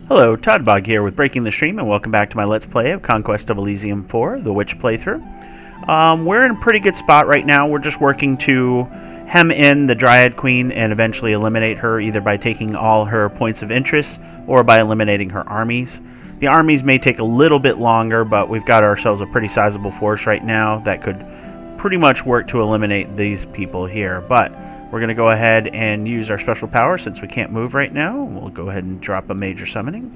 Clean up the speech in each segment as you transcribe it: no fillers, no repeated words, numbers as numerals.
Hello, Toddbog here with Breaking the Stream, and welcome back to my Let's Play of Conquest of Elysium 4, the Witch playthrough. We're in a pretty good spot right now. We're just working to hem in the Dryad Queen and eventually eliminate her, either by taking all her points of interest or by eliminating her armies. The armies may take a little bit longer, but we've got ourselves a pretty sizable force right now that could pretty much work to eliminate these people here. But we're going to go ahead and use our special power since we can't move right now. We'll go ahead and drop a major summoning.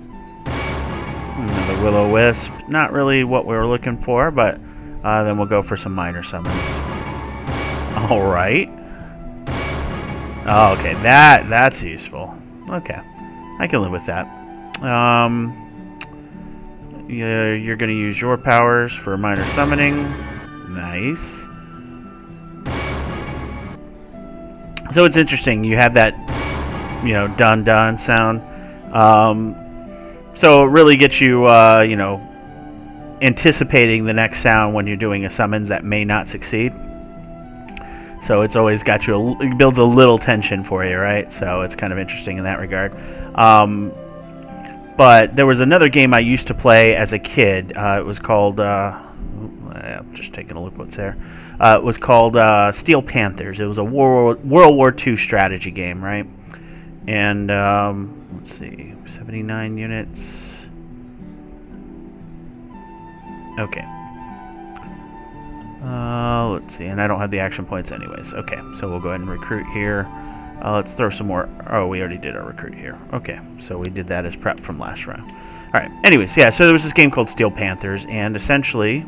Another Will-O-Wisp. Not really what we were looking for, but then we'll go for some minor summons. Alright. Oh, okay, that's useful. Okay, I can live with that. Yeah, you're going to use your powers for minor summoning. Nice. So it's interesting, you have that, dun dun sound. So it really gets you, anticipating the next sound when you're doing a summons that may not succeed. So it's always got you, it builds a little tension for you, right? So it's kind of interesting in that regard. But there was another game I used to play as a kid. It was called, I'm just taking a look what's there. It was called Steel Panthers. It was a World War II strategy game, right? And let's see, 79 units. Okay. Let's see, and I don't have the action points anyways. Okay, so we'll go ahead and recruit here. Let's throw some more. Oh, we already did our recruit here. Okay, so we did that as prep from last round. All right. Anyways, yeah. So there was this game called Steel Panthers, and essentially,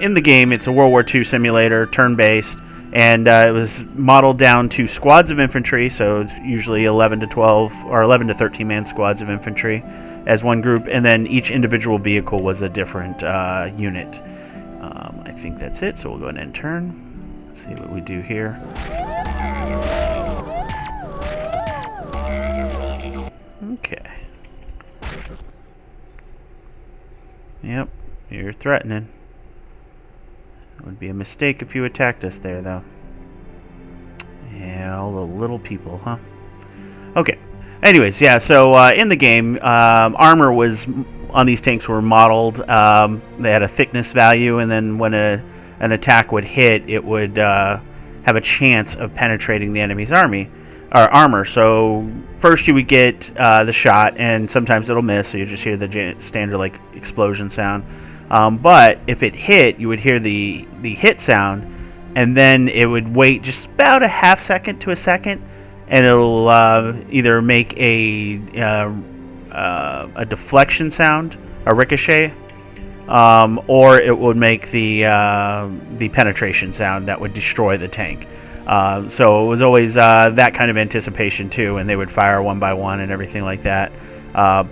in the game, it's a World War II simulator, turn-based, and it was modeled down to squads of infantry, so it's usually 11 to 12 or 11 to 13-man squads of infantry as one group, and then each individual vehicle was a different unit. I think that's it, so we'll go ahead and turn. Let's see what we do here. Okay. Yep, you're threatening. It would be a mistake if you attacked us there, though. Yeah, all the little people, huh? Okay. Anyways, yeah, so in the game, armor was on these tanks were modeled. They had a thickness value, and then when an attack would hit, it would have a chance of penetrating the enemy's armor. So first you would get the shot, and sometimes it'll miss, so you just hear the standard like explosion sound. But if it hit, you would hear the hit sound, and then it would wait just about a half second to a second, and it'll either make a deflection sound, a ricochet, or it would make the penetration sound that would destroy the tank. So it was always that kind of anticipation too, and they would fire one by one and everything like that.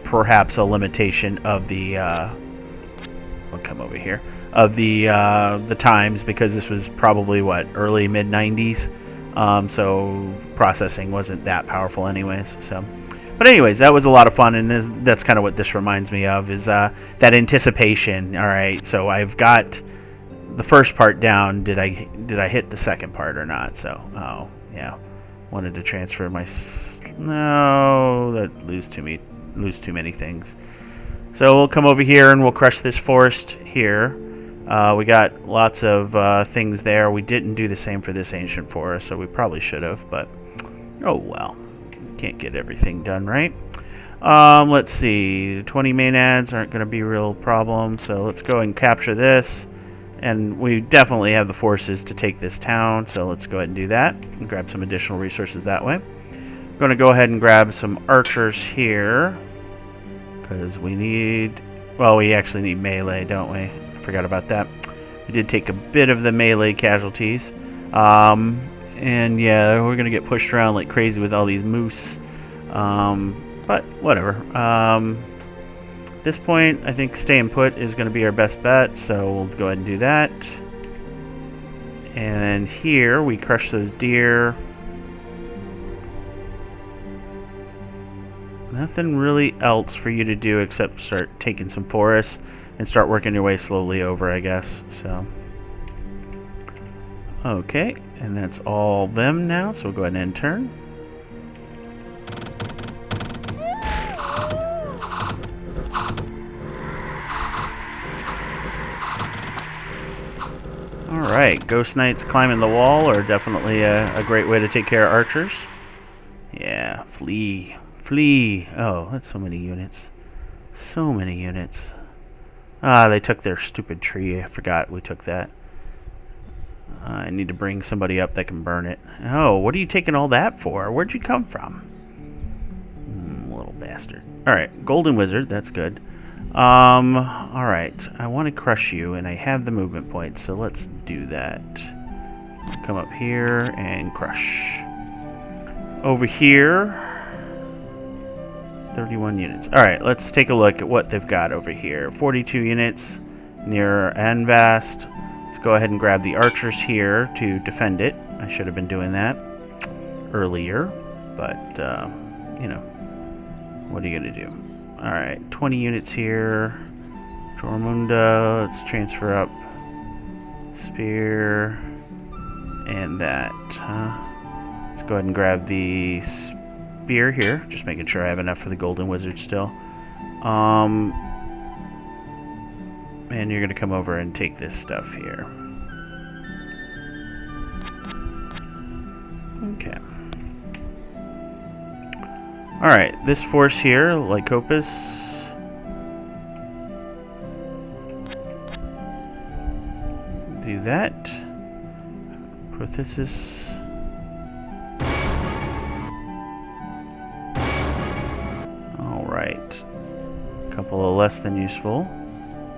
Perhaps a limitation of the I'll come over here of the times, because this was probably early mid 90s, so processing wasn't that powerful anyways. So, but anyways, that was a lot of fun, and that's kind of what this reminds me of, is that anticipation. All right, so I've got the first part down. Did I hit the second part or not? So, oh yeah, wanted to transfer my no, that lose too many things. So we'll come over here and we'll crush this forest here. We got lots of things there. We didn't do the same for this ancient forest, so we probably should have, but oh well. Can't get everything done, right? Let's see. 20 main ads aren't going to be a real problem, so let's go and capture this. And we definitely have the forces to take this town, so let's go ahead and do that and grab some additional resources that way. I'm going to go ahead and grab some archers here, because we actually need melee, don't we? I forgot about that. We did take a bit of the melee casualties. And yeah, we're going to get pushed around like crazy with all these moose. But whatever. At this point, I think staying put is going to be our best bet, so we'll go ahead and do that. And here, we crush those deer. Nothing really else for you to do except start taking some forests and start working your way slowly over, I guess. So, okay, and that's all them now, so we'll go ahead and end turn. Alright, Ghost Knights climbing the wall are definitely a great way to take care of archers. Yeah, flee. Flee. Oh, that's so many units. So many units. Ah, they took their stupid tree. I forgot we took that. I need to bring somebody up that can burn it. Oh, what are you taking all that for? Where'd you come from? Little bastard. Alright, Golden Wizard. That's good. Alright. I want to crush you, and I have the movement points, so let's do that. Come up here and crush. Over here, 31 units. Alright, let's take a look at what they've got over here. 42 units near Anvast. Let's go ahead and grab the archers here to defend it. I should have been doing that earlier, but, you know, what are you going to do? Alright, 20 units here. Jormunda, let's transfer up. Spear. And that. Let's go ahead and grab the spear here. Just making sure I have enough for the Golden Wizard still. And you're going to come over and take this stuff here. Okay. Alright, this force here, Lycopus. Do that. Prothesis. Alright. A couple of less than useful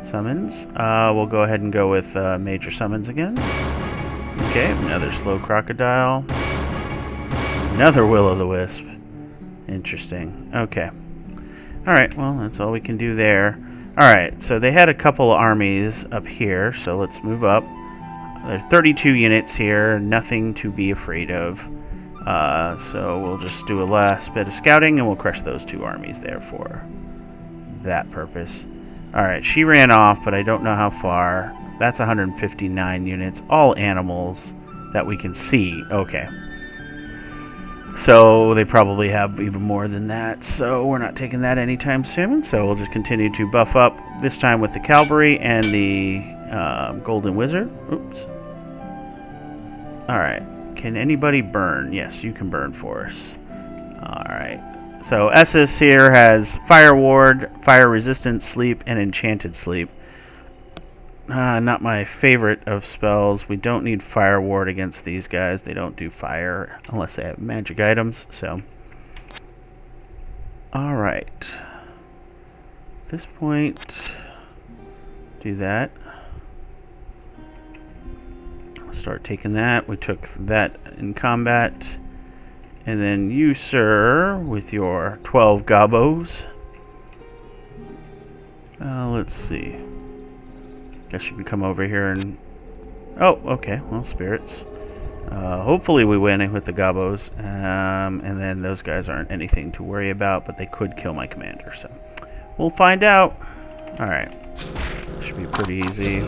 summons. We'll go ahead and go with major summons again. Okay, another slow crocodile. Another will-o'-the-wisp. Interesting. Okay. Alright, well, that's all we can do there. Alright, so they had a couple of armies up here, so let's move up. There's 32 units here, nothing to be afraid of. So we'll just do a last bit of scouting, and we'll crush those two armies there for that purpose. Alright, she ran off, but I don't know how far. That's 159 units, all animals that we can see. Okay. So they probably have even more than that, so we're not taking that anytime soon. So we'll just continue to buff up, this time with the cavalry and the Golden Wizard. Oops. Alright, can anybody burn? Yes, you can burn for us. Alright, so Essus here has Fire Ward, Fire Resistant Sleep, and Enchanted Sleep. Not my favorite of spells. We don't need Fire Ward against these guys. They don't do fire unless they have magic items. So, alright. At this point, do that. Start taking that. We took that in combat. And then you, sir, with your 12 gobos. Let's see. Guess you can come over here and... Oh, okay. Well, spirits. Hopefully we win with the gobos. And then those guys aren't anything to worry about, but they could kill my commander. So we'll find out. Alright. Should be pretty easy.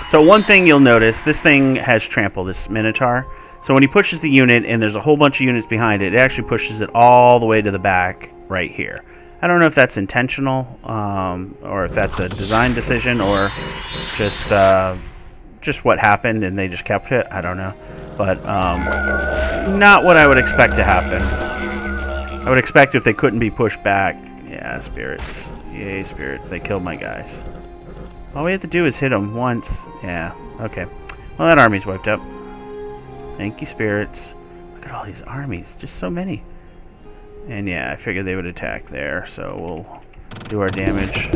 So one thing you'll notice, this thing has trample, this Minotaur. So when he pushes the unit and there's a whole bunch of units behind it, it actually pushes it all the way to the back right here. I don't know if that's intentional, or if that's a design decision, or just what happened and they just kept it. I don't know. But not what I would expect to happen. I would expect if they couldn't be pushed back. Yeah, spirits. Yay, spirits. They killed my guys. All we have to do is hit them once. Yeah, okay. Well, that army's wiped up. Thank you, spirits. Look at all these armies. Just so many. And yeah, I figured they would attack there, so we'll do our damage.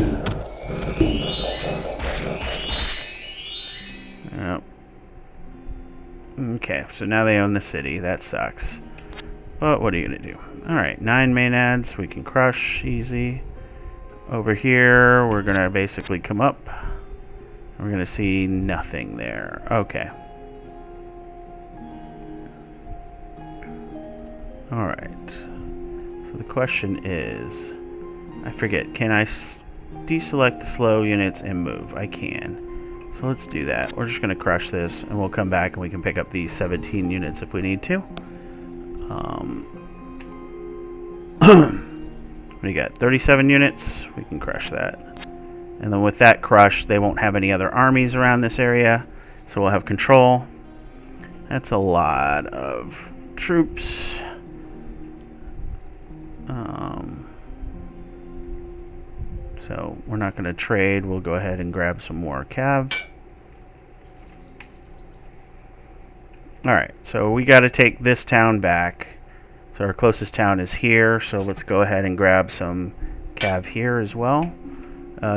Yep. Okay, so now they own the city. That sucks. But what are you going to do? Alright, 9 Maenads. We can crush. Easy. Over here, we're going to basically come up. We're going to see nothing there. Okay. Alright. So the question is, I forget, can I deselect the slow units and move? I can. So let's do that. We're just going to crush this, and we'll come back and we can pick up these 17 units if we need to. What do you got? 37 units? We can crush that. And then with that crush, they won't have any other armies around this area. So we'll have control. That's a lot of troops. So we're not going to trade. We'll go ahead and grab some more cav. Alright, so we got to take this town back. So our closest town is here. So let's go ahead and grab some cav here as well.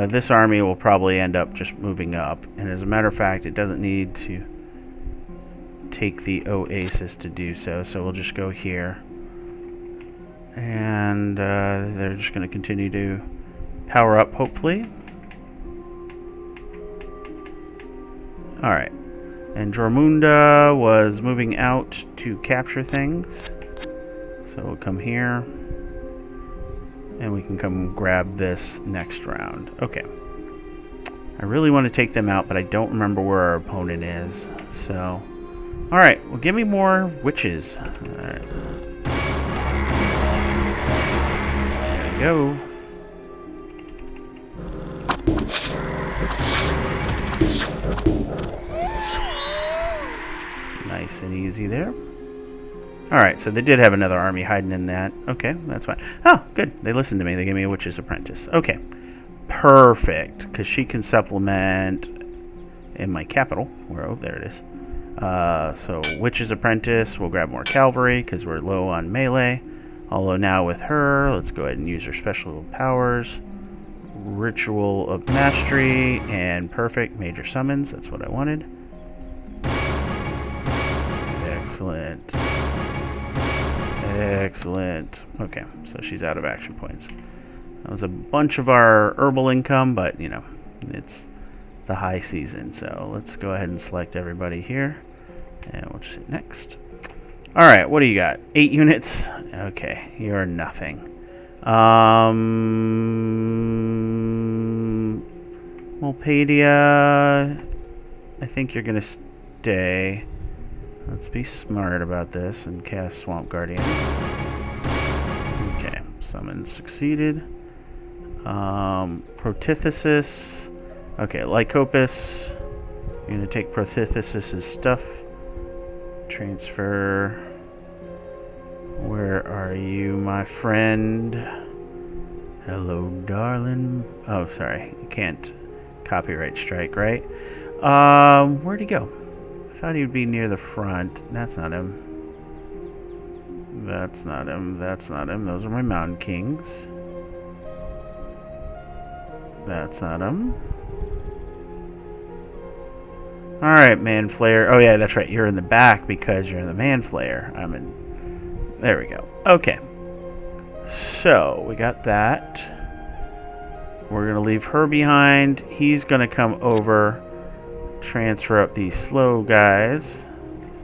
This army will probably end up just moving up. And as a matter of fact, it doesn't need to take the oasis to do so. So we'll just go here. And they're just going to continue to power up, hopefully. Alright. And Jormungand was moving out to capture things. So we'll come here. And we can come grab this next round. Okay. I really want to take them out, but I don't remember where our opponent is. So, alright. Well, give me more witches. Alright. There we go. Nice and easy there. Alright, so they did have another army hiding in that. Okay, that's fine. Oh, good. They listened to me. They gave me a witch's apprentice. Okay. Perfect. Because she can supplement in my capital. Where, oh, there it is. So, witch's apprentice. We'll grab more cavalry because we're low on melee. Although now with her, let's go ahead and use her special powers. Ritual of Mastery and perfect major summons. That's what I wanted. Excellent. Excellent. Okay, so she's out of action points. That was a bunch of our herbal income, but, you know, it's the high season. So let's go ahead and select everybody here. And we'll just hit next. Alright, what do you got? 8 units? Okay, you're nothing. Mulpedia, I think you're going to stay. Let's be smart about this and cast Swamp Guardian. Okay, summon succeeded. Protithesis. Okay, Lycopus. You're going to take Protithesis' stuff. Transfer. Where are you, my friend? Hello, darling. Oh, sorry. You can't copyright strike, right? Where'd he go? I thought he'd be near the front. That's not him. That's not him. That's not him. Those are my Mountain Kings. That's not him. Alright, Man Flayer. Oh, yeah, that's right. You're in the back because you're in the Man Flayer. I'm in... There we go. Okay. So, we got that. We're going to leave her behind. He's going to come over, transfer up these slow guys.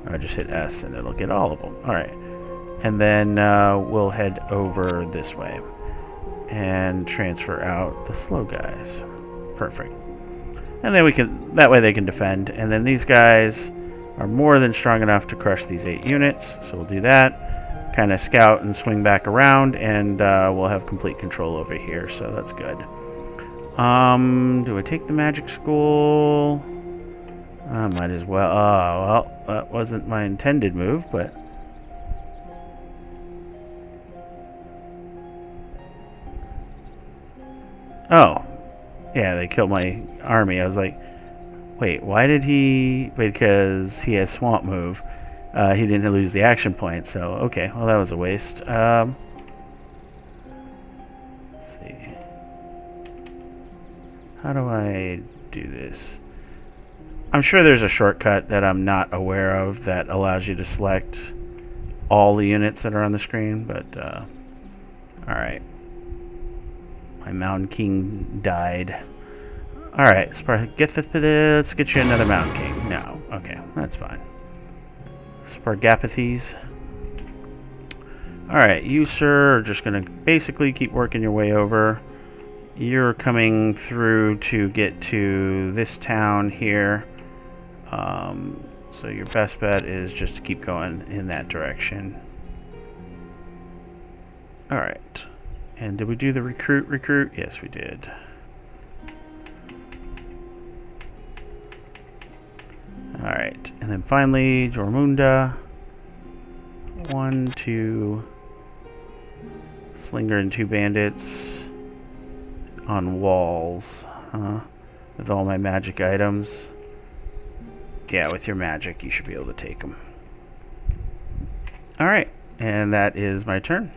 I just hit S and it'll get all of them. Alright. And then we'll head over this way and transfer out the slow guys. Perfect. And then we can, that way they can defend. And then these guys are more than strong enough to crush these 8 units. So we'll do that. Kind of scout and swing back around, and we'll have complete control over here. So that's good. Do I take the magic school? I might as well. Oh, well, that wasn't my intended move, but... Oh. Yeah, they killed my army. I was like, wait, why did he... Because he has swamp move. He didn't lose the action point, so okay. Well, that was a waste. Let's see. How do I do this? I'm sure there's a shortcut that I'm not aware of that allows you to select all the units that are on the screen, but alright. My Mountain King died. Alright, let's get you another Mountain King. No, okay, that's fine. Spargapathes. Alright, you, sir, are just going to basically keep working your way over. You're coming through to get to this town here. So your best bet is just to keep going in that direction. Alright. And did we do the recruit? Yes, we did. Alright, and then finally, Jormunda. 1, 2... Slinger and 2 bandits on walls, with all my magic items. Yeah, with your magic, you should be able to take them. Alright, and that is my turn.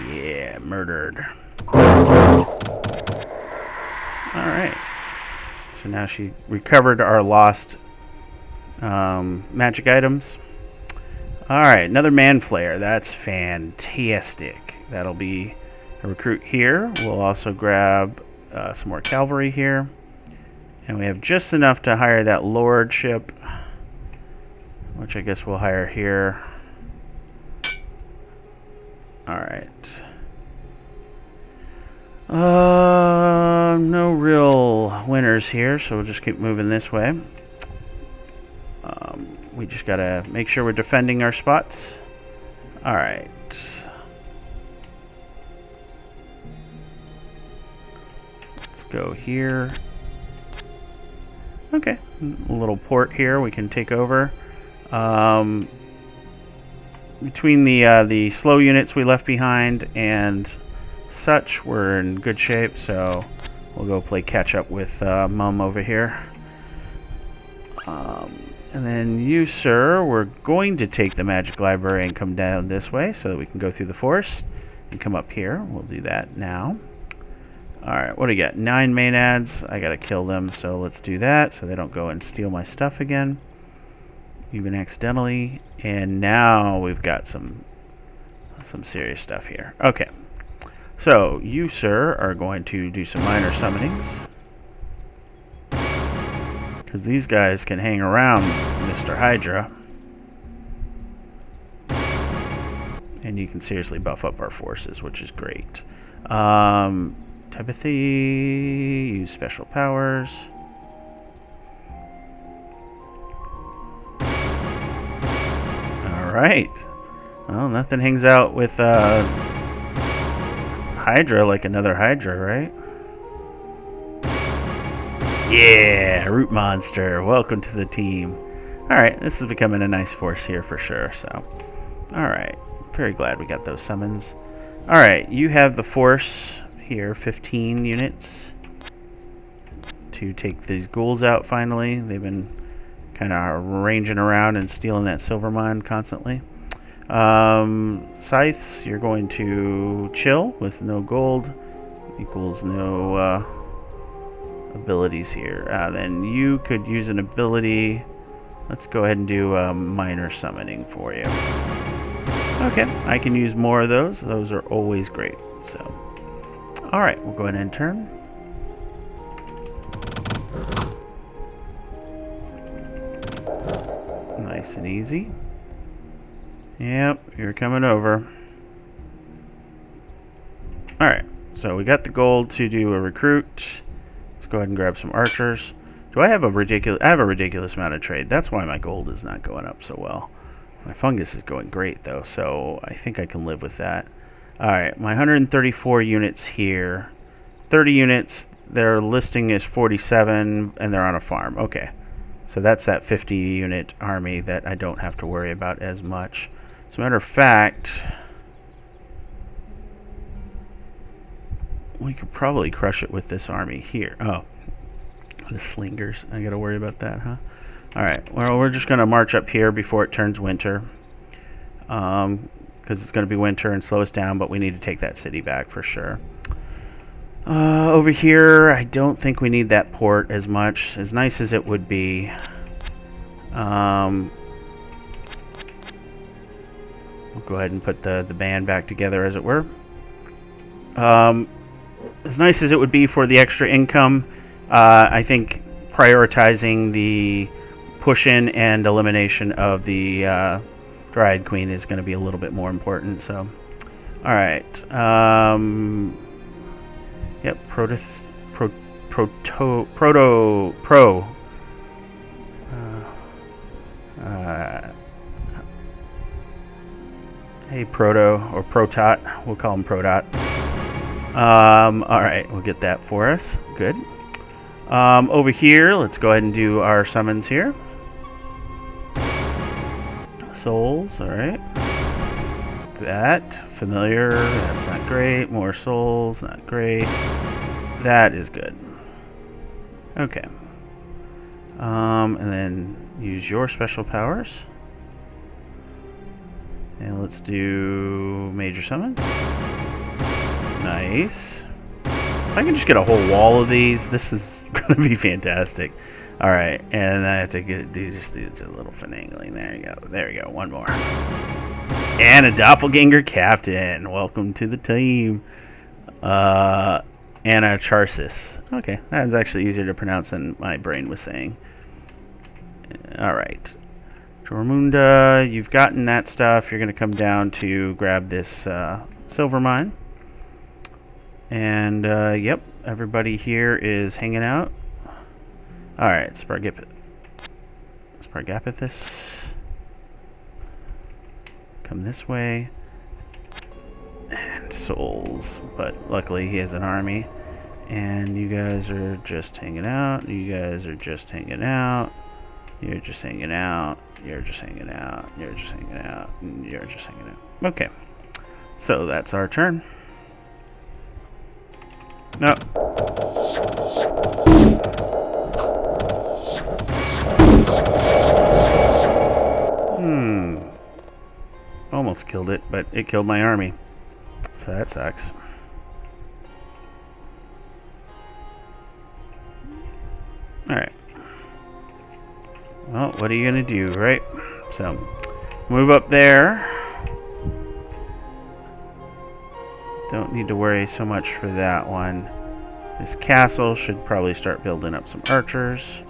Yeah, murdered. Alright. So now she recovered our lost magic items. Alright, another Man Flayer. That's fantastic. That'll be a recruit here. We'll also grab some more cavalry here. And we have just enough to hire that lordship, which I guess we'll hire here. Alright. No real winners here, so we'll just keep moving this way. We just gotta make sure we're defending our spots. Alright. Let's go here. Okay, a little port here we can take over. Between the slow units we left behind and such, we're in good shape, so we'll go play catch up with Mum over here. And then you, sir, we're going to take the magic library and come down this way so that we can go through the forest and come up here. We'll do that now. Alright, what do you got? 9 maenads. I gotta kill them, so let's do that so they don't go and steal my stuff again, even accidentally. And now we've got some serious stuff here. Okay. So, you, sir, are going to do some minor summonings. Because these guys can hang around Mr. Hydra. And you can seriously buff up our forces, which is great. Telepathy, use special powers. Alright. Well, nothing hangs out with Hydra like another Hydra, right? Yeah, root monster. Welcome to the team. Alright, this is becoming a nice force here for sure. So, alright. Very glad we got those summons. Alright, you have the force here, 15 units to take these ghouls out finally. They've been kind of ranging around and stealing that silver mine constantly. Scythes, you're going to chill with no gold. Equals no abilities here. Then you could use an ability. Let's go ahead and do minor summoning for you. Okay, I can use more of those. Those are always great. So, alright, we'll go ahead and turn. Nice and easy. Yep, you're coming over. Alright, so we got the gold to do a recruit. Let's go ahead and grab some archers. Do I have a ridiculous... I have a ridiculous amount of trade. That's why my gold is not going up so well. My fungus is going great, though, so I think I can live with that. Alright, my 134 units here. 30 units, their listing is 47, and they're on a farm. Okay, so that's that 50-unit army that I don't have to worry about as much. As a matter of fact, we could probably crush it with this army here. Oh, the slingers. I gotta worry about that, huh? Alright, well, we're just gonna march up here before it turns winter. Because it's gonna be winter and slow us down, but we need to take that city back for sure. Over here, I don't think we need that port as much. As nice as it would be. We'll go ahead and put the band back together, as it were. As nice as it would be for the extra income, I think prioritizing the push-in and elimination of the Dryad Queen is going to be a little bit more important. So, all right. Yep, Hey, Proto, or Protot. We'll call him Protot. Alright, we'll get that for us. Good. Over here, let's go ahead and do our summons here. Souls, alright. That, familiar, that's not great. More souls, not great. That is good. Okay. And then use your special powers. And let's do major summons. Nice. If I can just get a whole wall of these, this is going to be fantastic. Alright, and I have to do a little finagling. There you go. There you go. One more. And a doppelganger captain. Welcome to the team. Anna Charsis. Okay, that was actually easier to pronounce than my brain was saying. Alright. Jormunda, you've gotten that stuff. You're going to come down to grab this silver mine. And, yep, everybody here is hanging out. Alright, Spargapithus. Come this way. And souls. But luckily he has an army. And you guys are just hanging out. You guys are just hanging out. You're just hanging out. You're just hanging out. You're just hanging out. And you're just hanging out. Okay. So that's our turn. No. Almost killed it, but it killed my army. So that sucks. Alright. Well, what are you going to do, right? So, move up there. Don't need to worry so much for that one. This castle should probably start building up some archers.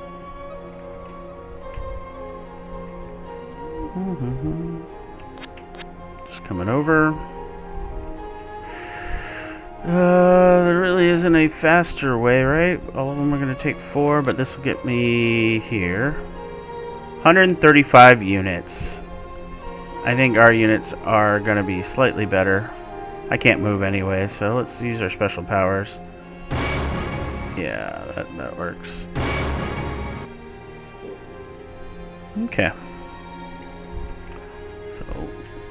Just coming over. There really isn't a faster way, right? All of them are going to take 4, but this will get me here. 135 units. I think our units are going to be slightly better. I can't move anyway, so let's use our special powers. Yeah, that works. Okay. So,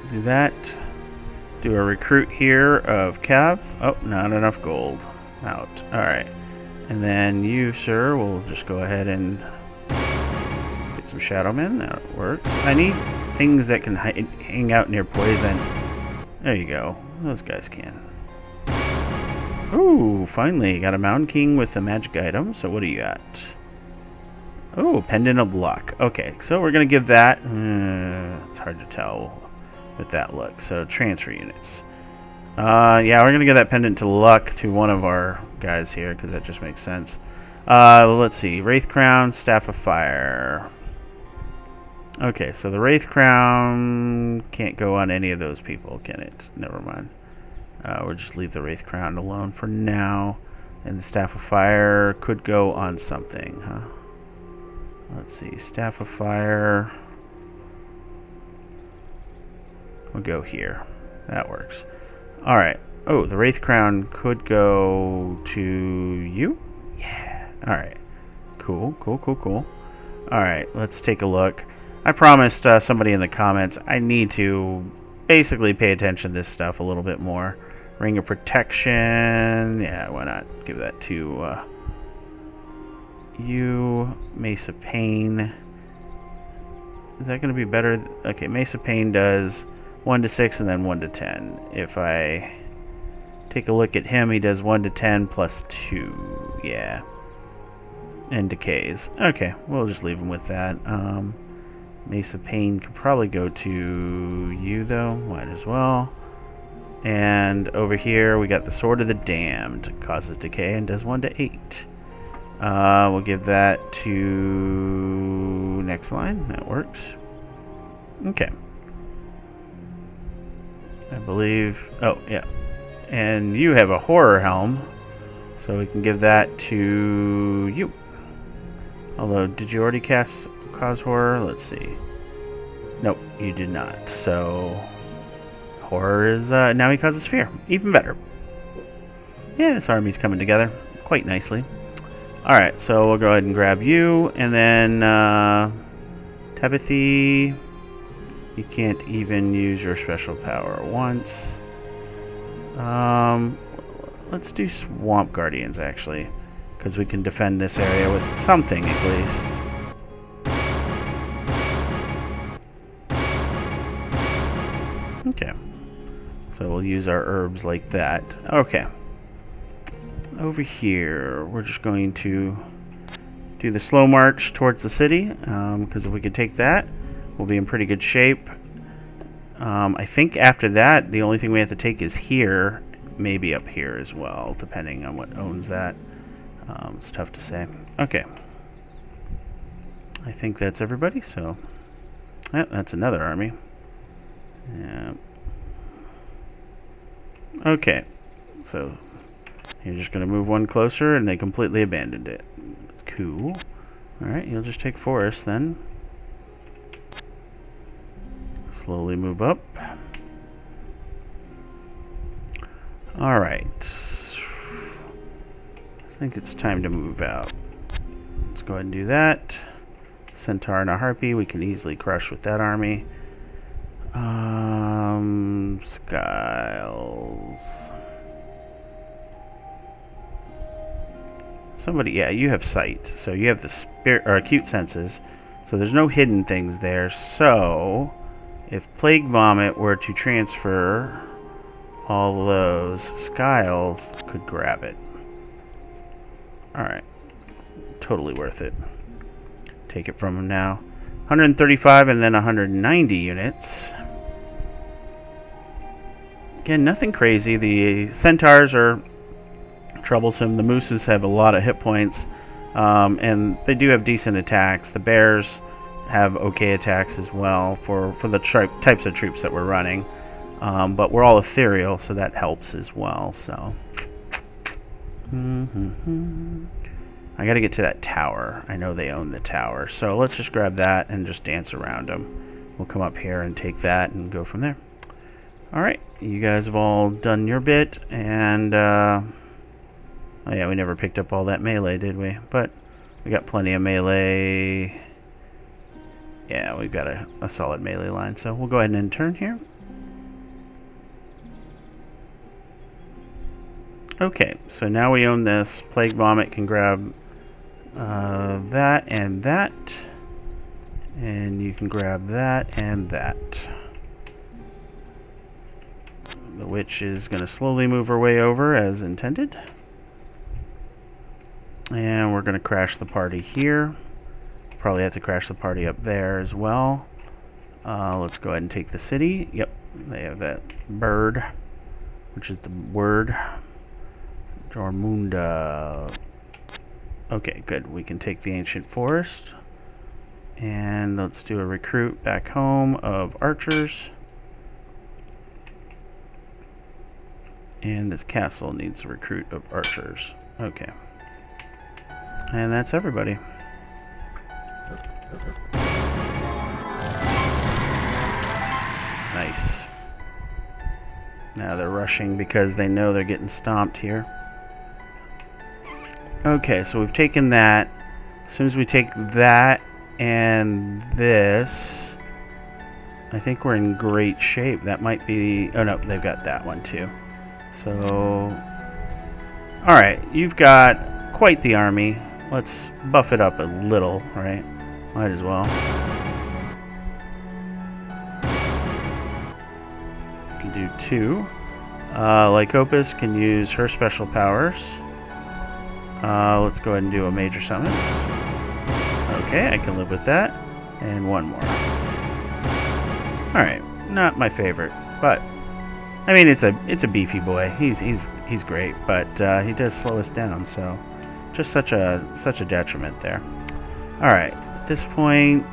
do that. Do a recruit here of Cav. Oh, not enough gold. Out. Alright. And then you, sir, will just go ahead and get some Shadowmen. That works. I need things that can hang out near poison. There you go. Those guys can. Ooh, finally. Got a Mountain King with a magic item. So what do you got? Oh, Pendant of Luck. Okay, so we're going to give that... it's hard to tell with that look. So transfer units. Yeah, we're going to give that Pendant to Luck to one of our guys here, because that just makes sense. Let's see. Wraith Crown, Staff of Fire. Okay, so the Wraith Crown can't go on any of those people, can it? Never mind. We'll just leave the Wraith Crown alone for now. And the Staff of Fire could go on something, huh? Let's see. Staff of Fire. We'll go here. That works. Alright. Oh, the Wraith Crown could go to you? Yeah. Alright. Cool, cool, cool, cool. Alright, let's take a look. I promised somebody in the comments I need to basically pay attention to this stuff a little bit more. Ring of Protection. Yeah, why not give that to you. Mace of Pain. Is that going to be better? Okay, Mace of Pain does 1 to 6 and then 1 to 10. If I take a look at him, he does 1 to 10 plus 2. Yeah. And decays. Okay, we'll just leave him with that. Mace of Pain can probably go to you, though. Might as well. And over here, we got the Sword of the Damned. Causes decay and does 1 to 8. We'll give that to next line. That works. Okay. I believe... Oh, yeah. And you have a Horror Helm. So we can give that to you. Although, did you already cause horror? Let's see. Nope, you did not. So, Horror is now he causes fear. Even better. Yeah, this army's coming together quite nicely. Alright, so we'll go ahead and grab you, and then Tabithy, you can't even use your special power once. Let's do Swamp Guardians, actually, because we can defend this area with something, at least. Okay. So we'll use our herbs like that. Okay. Over here, we're just going to do the slow march towards the city, because if we could take that, we'll be in pretty good shape. I think after that, the only thing we have to take is here, maybe up here as well, depending on what owns that. It's tough to say. Okay. I think that's everybody, so... Yep, that's another army. Yeah. Okay. So... You're just going to move one closer, and they completely abandoned it. Cool. Alright, you'll just take forest then. Slowly move up. Alright. I think it's time to move out. Let's go ahead and do that. Centaur and a Harpy we can easily crush with that army. Skiles. Somebody, yeah, you have sight, so you have the spirit or acute senses, so there's no hidden things there. So, if Plague Vomit were to transfer all those, Skiles could grab it. All right, totally worth it. Take it from him now. 135 and then 190 units. Again, nothing crazy. The Centaurs are troublesome. The mooses have a lot of hit points, and they do have decent attacks. The bears have okay attacks as well for the types of troops that we're running, but we're all ethereal, so that helps as well. So I gotta get to that tower. I know they own the tower, so let's just grab that and just dance around them. We'll come up here and take that and go from there. Alright, you guys have all done your bit, and oh yeah, we never picked up all that melee, did we? But we got plenty of melee. Yeah, we've got a solid melee line, so we'll go ahead and turn here. Okay, so now we own this. Plague Vomit can grab that and that. And you can grab that and that. The witch is going to slowly move her way over as intended. And we're going to crash the party here. Probably have to crash the party up there as well. Let's go ahead and take the city. Yep, they have that bird, which is the word. Jormunda. Okay, good. We can take the ancient forest. And let's do a recruit back home of archers. And this castle needs a recruit of archers. Okay. And that's everybody. Nice. Now they're rushing because they know they're getting stomped here. Okay, so we've taken that. As soon as we take that and this, I think we're in great shape. That might be... Oh, no, they've got that one, too. So... Alright, you've got quite the army. Let's buff it up a little, right? Might as well. We can do 2. Lycopus can use her special powers. Let's go ahead and do a major summon. Okay, I can live with that. And one more. Alright, not my favorite, but I mean it's a beefy boy. He's great, but he does slow us down, so just such a detriment there. Alright, at this point,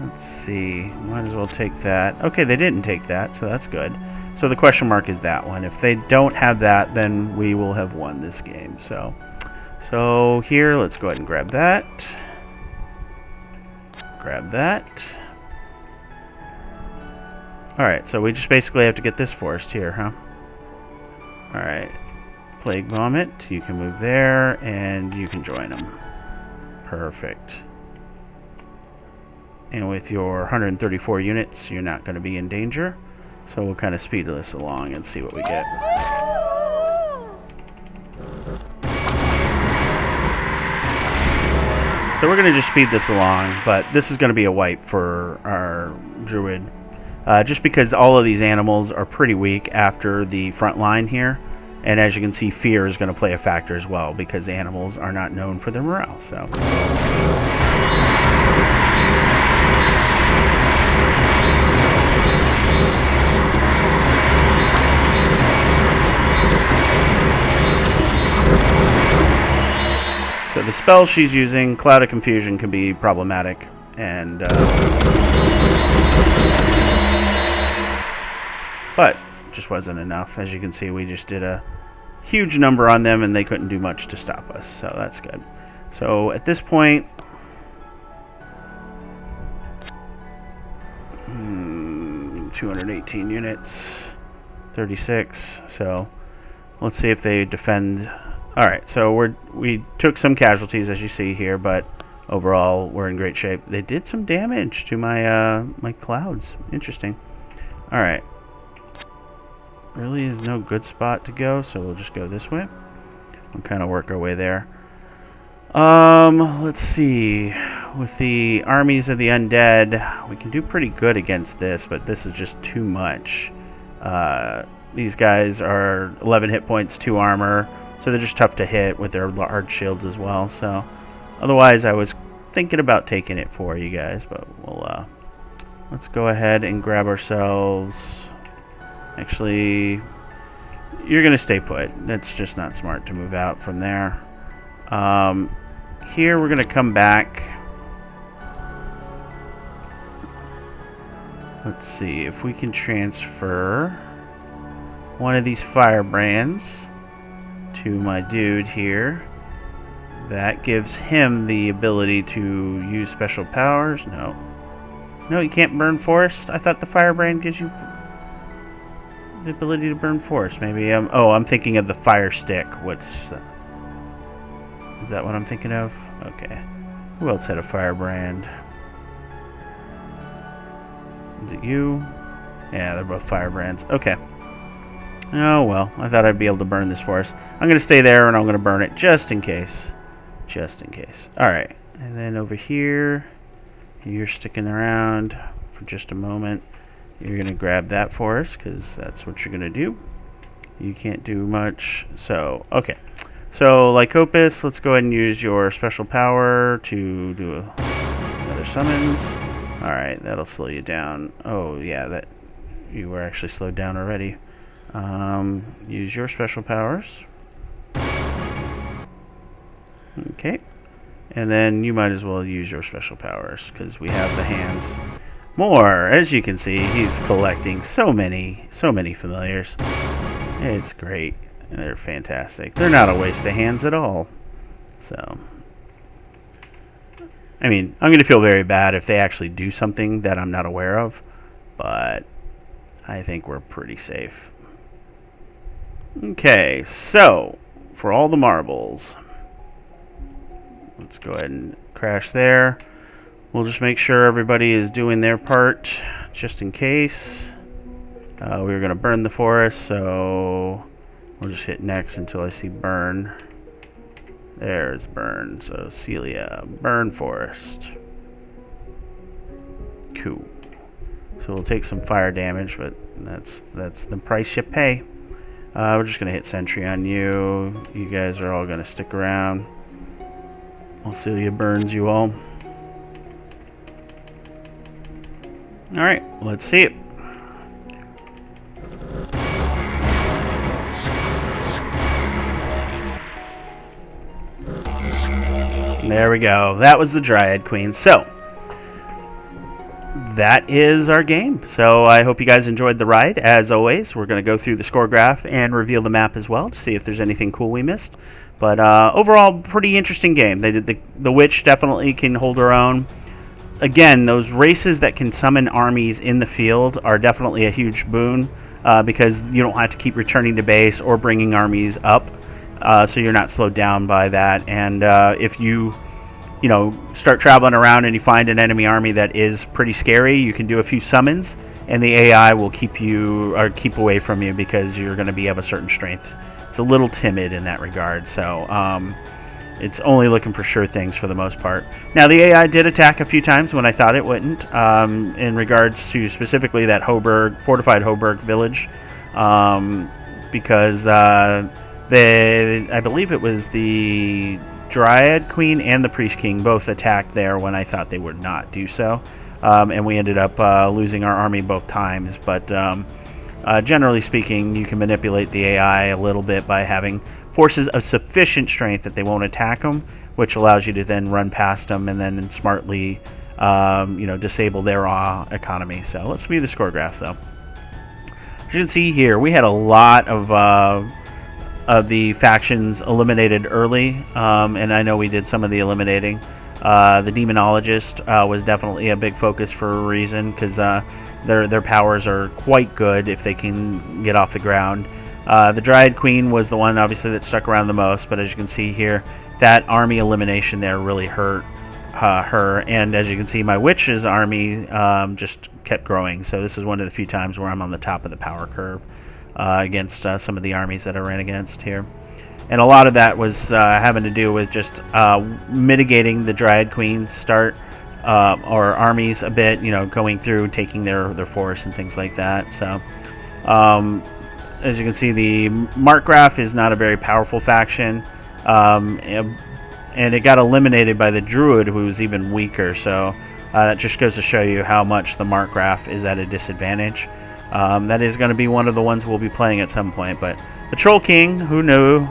let's see, might as well take that. Okay, they didn't take that, so that's good. So the question mark is that one. If they don't have that, then we will have won this game. So here, let's go ahead and grab that. grab that. Alright, so we just basically have to get this forest here, huh? Alright. Plague Vomit, you can move there, and you can join them. Perfect. And with your 134 units, you're not going to be in danger. So we'll kind of speed this along and see what we get. So we're going to just speed this along, but this is going to be a wipe for our Druid. Just because all of these animals are pretty weak after the front line here. And as you can see, fear is going to play a factor as well, because animals are not known for their morale. So the spell she's using, Cloud of Confusion, can be problematic, and but just wasn't enough. As you can see, we just did a huge number on them, and they couldn't do much to stop us, so that's good. So at this point, 218 units, 36. So let's see if they defend. All right, so we took some casualties, as you see here, but overall we're in great shape. They did some damage to my my clouds. Interesting. All right, really is no good spot to go, so we'll just go this way. We'll kind of work our way there. Let's see. With the armies of the undead, we can do pretty good against this, but this is just too much. These guys are 11 hit points, 2 armor. So they're just tough to hit with their large shields as well. So otherwise, I was thinking about taking it for you guys, but we'll let's go ahead and grab ourselves. Actually, you're gonna stay put. That's just not smart to move out from there. Here we're gonna come back. Let's see if we can transfer one of these firebrands to my dude here. That gives him the ability to use special powers. No, you can't burn forest. I thought the firebrand gives you the ability to burn forest. Maybe I'm thinking of the fire stick. Is that what I'm thinking of? Okay. Who else had a firebrand? Is it you? Yeah, they're both firebrands. Okay. Oh, well, I thought I'd be able to burn this forest. I'm going to stay there, and I'm going to burn it just in case. Just in case. All right. And then over here, you're sticking around for just a moment. You're going to grab that forest, because that's what you're going to do. You can't do much. So, okay. So, Lycopus, let's go ahead and use your special power to do another summons. All right, that'll slow you down. Oh, yeah, that you were actually slowed down already. Use your special powers. Okay. And then you might as well use your special powers, because we have the hands. More, as you can see, he's collecting so many familiars. It's great. They're fantastic. They're not a waste of hands at all. So, I mean, I'm going to feel very bad if they actually do something that I'm not aware of, but I think we're pretty safe. Okay, so for all the marbles, let's go ahead and crash there. We'll just make sure everybody is doing their part, just in case. We were going to burn the forest, so we'll just hit next until I see burn. There's burn. So Celia, burn forest. Cool. So we'll take some fire damage, but that's the price you pay. We're just going to hit sentry on you. You guys are all going to stick around while Celia burns you all. Alright, let's see it. There we go. That was the Dryad Queen. So, that is our game. So I hope you guys enjoyed the ride. As always, we're going to go through the score graph and reveal the map as well to see if there's anything cool we missed. But overall, pretty interesting game. They did the witch definitely can hold her own. again, those races that can summon armies in the field are definitely a huge boon, because you don't have to keep returning to base or bringing armies up, so you're not slowed down by that. And if you start traveling around and you find an enemy army that is pretty scary, you can do a few summons, and the AI will keep away from you because you're going to be of a certain strength. It's a little timid in that regard, so it's only looking for sure things for the most part. Now, the AI did attack a few times when I thought it wouldn't, in regards to specifically that fortified Hoburg village, because I believe it was the Dryad Queen and the Priest King both attacked there when I thought they would not do so, and we ended up losing our army both times. But generally speaking, you can manipulate the AI a little bit by having forces of sufficient strength that they won't attack them, which allows you to then run past them and then smartly disable their economy. So let's view the score graph, though. As you can see here, we had a lot of the factions eliminated early, and I know we did some of the eliminating. The Demonologist was definitely a big focus for a reason, because their powers are quite good if they can get off the ground. The Dryad Queen was the one, obviously, that stuck around the most, but as you can see here, that army elimination there really hurt her. And as you can see, my Witch's army just kept growing, so this is one of the few times where I'm on the top of the power curve against some of the armies that I ran against here. And a lot of that was having to do with just mitigating the Dryad Queen's start or armies a bit, going through, taking their forests and things like that. So as you can see, the Markgraf is not a very powerful faction, and it got eliminated by the Druid, who was even weaker. So that just goes to show you how much the Markgraf is at a disadvantage. That is going to be one of the ones we'll be playing at some point. But the Troll King, who knew,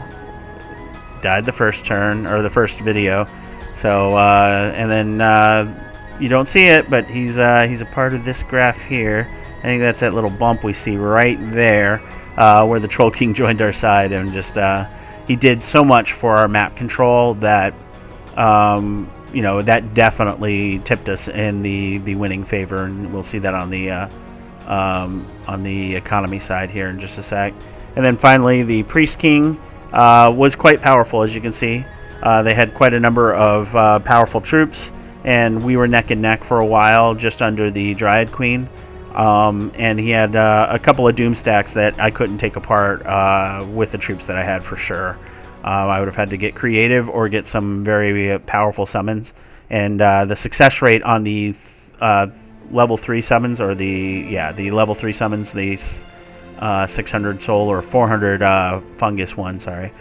died the first turn, or the first video. So and then you don't see it, but he's a part of this graph here. I think that's that little bump we see right there, where the Troll King joined our side, and just he did so much for our map control that that definitely tipped us in the winning favor, and we'll see that on the economy side here in just a sec. And then finally, the Priest King was quite powerful, as you can see. They had quite a number of powerful troops, and we were neck and neck for a while, just under the Dryad Queen. And he had a couple of doom stacks that I couldn't take apart with the troops that I had for sure. I would have had to get creative or get some very powerful summons. And the success rate on the level 3 summons, or the level 3 summons, the 600 soul or 400 fungus one, sorry.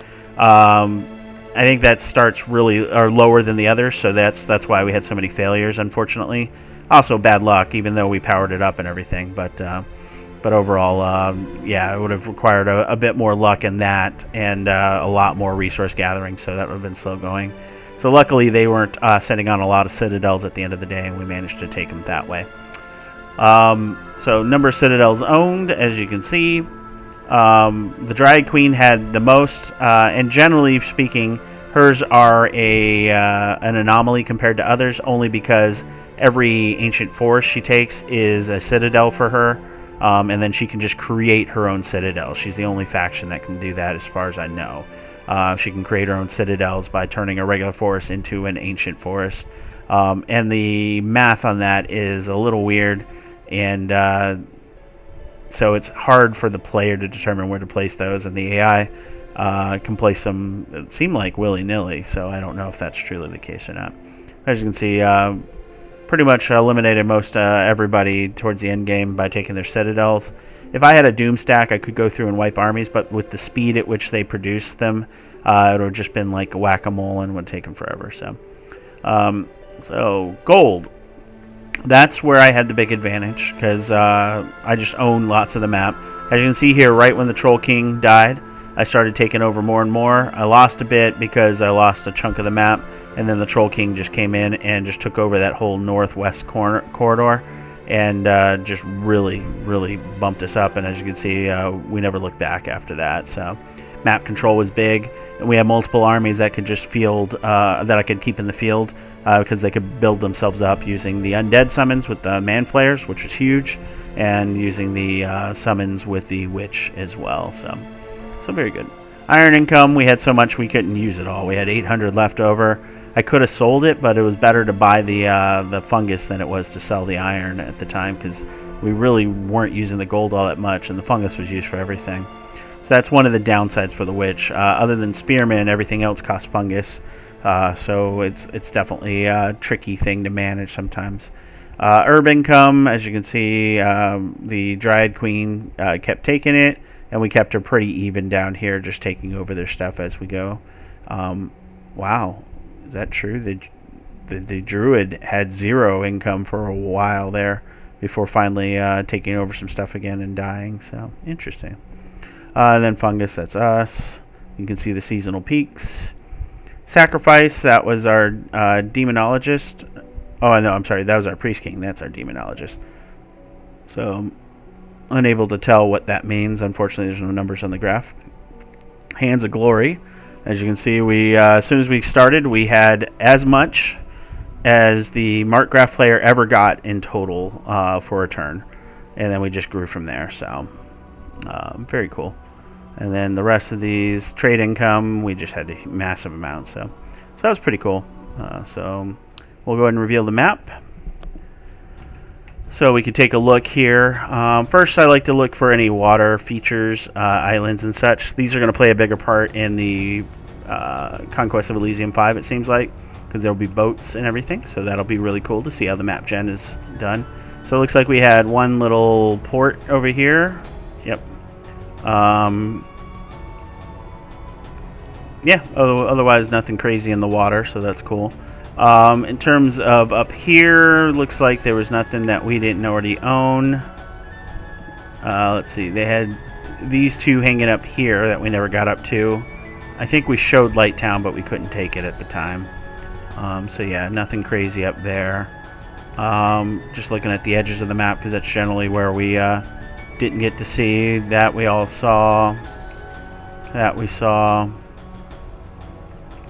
I think that starts really lower than the others, so that's why we had so many failures, unfortunately. Also bad luck, even though we powered it up and everything. But overall, it would have required a bit more luck in that, and a lot more resource gathering, so that would have been slow going. So luckily they weren't sending on a lot of citadels at the end of the day, and we managed to take them that way. So number of citadels owned, as you can see, the Dryad Queen had the most, and generally speaking, hers are an anomaly compared to others, only because every ancient forest she takes is a citadel for her, and then she can just create her own citadel. She's the only faction that can do that, as far as I know. She can create her own citadels by turning a regular forest into an ancient forest, and the math on that is a little weird, and so it's hard for the player to determine where to place those, and the AI can place them, it seemed like, willy-nilly, so I don't know if that's truly the case or not. As you can see, pretty much eliminated most everybody towards the end game by taking their citadels. If I had a doom stack, I could go through and wipe armies, but with the speed at which they produce them, it would have just been like whack-a-mole and would take them forever. So gold. That's where I had the big advantage, because I just own lots of the map. As you can see here, right when the Troll King died, I started taking over more and more. I lost a bit because I lost a chunk of the map, and then the Troll King just came in and just took over that whole northwest corridor, and just really bumped us up. And as you can see, we never looked back after that. So map control was big, and we had multiple armies that could just field that I could keep in the field because they could build themselves up using the undead summons with the man flayers, which was huge, and using the summons with the witch as well. So very good. Iron income, we had so much we couldn't use it all. We had 800 left over. I could have sold it, but it was better to buy the fungus than it was to sell the iron at the time, because we really weren't using the gold all that much, and the fungus was used for everything. So that's one of the downsides for the witch. Other than spearmen, everything else costs fungus, so it's definitely a tricky thing to manage sometimes. Herb income, as you can see, the Dryad Queen kept taking it, and we kept her pretty even down here, just taking over their stuff as we go. Wow, is that true? The Druid had 0 income for a while there before finally taking over some stuff again and dying. So interesting. And then fungus, that's us. You can see the seasonal peaks. Sacrifice, that was our demonologist. Oh, no, I'm sorry, that was our priest king. That's our demonologist. So unable to tell what that means. Unfortunately, there's no numbers on the graph. Hands of Glory. As you can see, we as soon as we started, we had as much as the Mark Graph player ever got in total for a turn. And then we just grew from there. So very cool. And then the rest of these trade income, we just had a massive amount. So that was pretty cool. So we'll go ahead and reveal the map. So we could take a look here. First, I like to look for any water features, islands and such. These are going to play a bigger part in the Conquest of Elysium 5, it seems like, because there will be boats and everything. So that'll be really cool to see how the map gen is done. So it looks like we had one little port over here. Yep. Yeah, otherwise nothing crazy in the water, so that's cool. In terms of up here, looks like there was nothing that we didn't already own. Let's see, they had these two hanging up here that we never got up to. I think we showed Light Town, but we couldn't take it at the time. So yeah, nothing crazy up there. Just looking at the edges of the map, because that's generally where we didn't get to see. That we all saw. That we saw.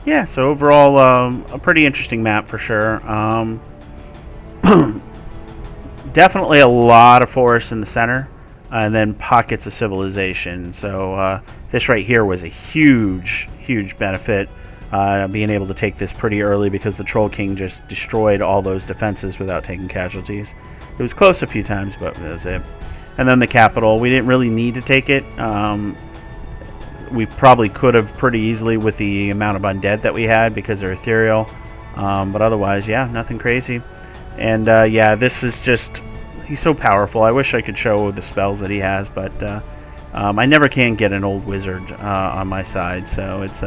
Yeah, so overall, a pretty interesting map for sure. Definitely a lot of forests in the center, and then pockets of civilization. So this right here was a huge benefit, being able to take this pretty early, because the Troll King just destroyed all those defenses without taking casualties. It was close a few times, but that was it. And then the capital, we didn't really need to take it. We probably could have pretty easily with the amount of undead that we had, because they're ethereal. But otherwise, yeah, nothing crazy. And yeah, this is just, he's so powerful. I wish I could show the spells that he has, but I never can get an old wizard on my side. So it's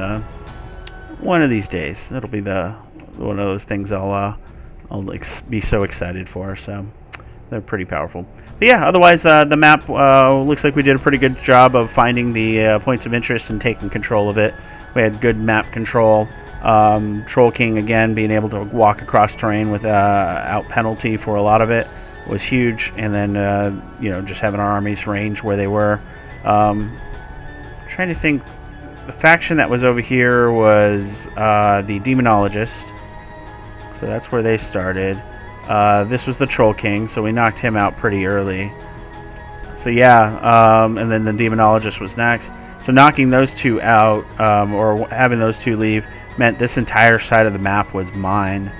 one of these days. It'll be one of those things I'll be so excited for. So they're pretty powerful. But yeah, otherwise the map looks like we did a pretty good job of finding the points of interest and taking control of it. We had good map control. Troll King, again, being able to walk across terrain without penalty for a lot of it was huge. And then, just having our armies range where they were. Trying to think, the faction that was over here was the Demonologist. So that's where they started. This was the Troll King, so we knocked him out pretty early. So yeah, and then the Demonologist was next. So knocking those two out, or having those two leave, meant this entire side of the map was mine.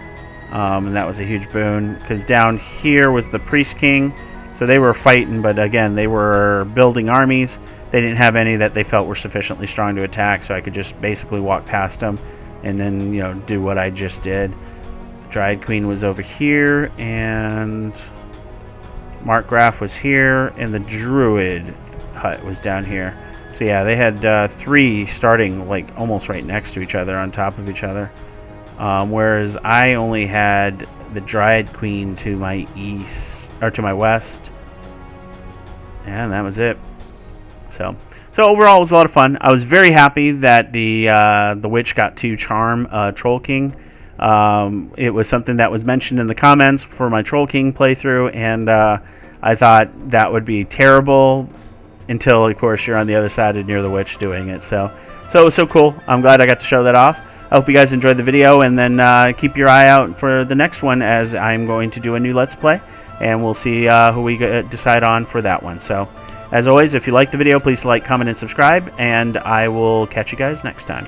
And that was a huge boon, because down here was the Priest King. So they were fighting, but again, they were building armies. They didn't have any that they felt were sufficiently strong to attack, so I could just basically walk past them and then, do what I just did. Dryad Queen was over here, and Mark Graph was here, and the Druid hut was down here. So yeah, they had 3 starting like almost right next to each other, on top of each other. Whereas I only had the Dryad Queen to my east, or to my west, and that was it. So overall, it was a lot of fun. I was very happy that the witch got to charm Troll King. It was something that was mentioned in the comments for my Troll King playthrough, and I thought that would be terrible until, of course, you're on the other side and you're the witch doing it. So it was so cool. I'm glad I got to show that off. I hope you guys enjoyed the video, and then keep your eye out for the next one, as I'm going to do a new Let's Play, and we'll see who we decide on for that one. So, as always, if you like the video, please like, comment, and subscribe, and I will catch you guys next time.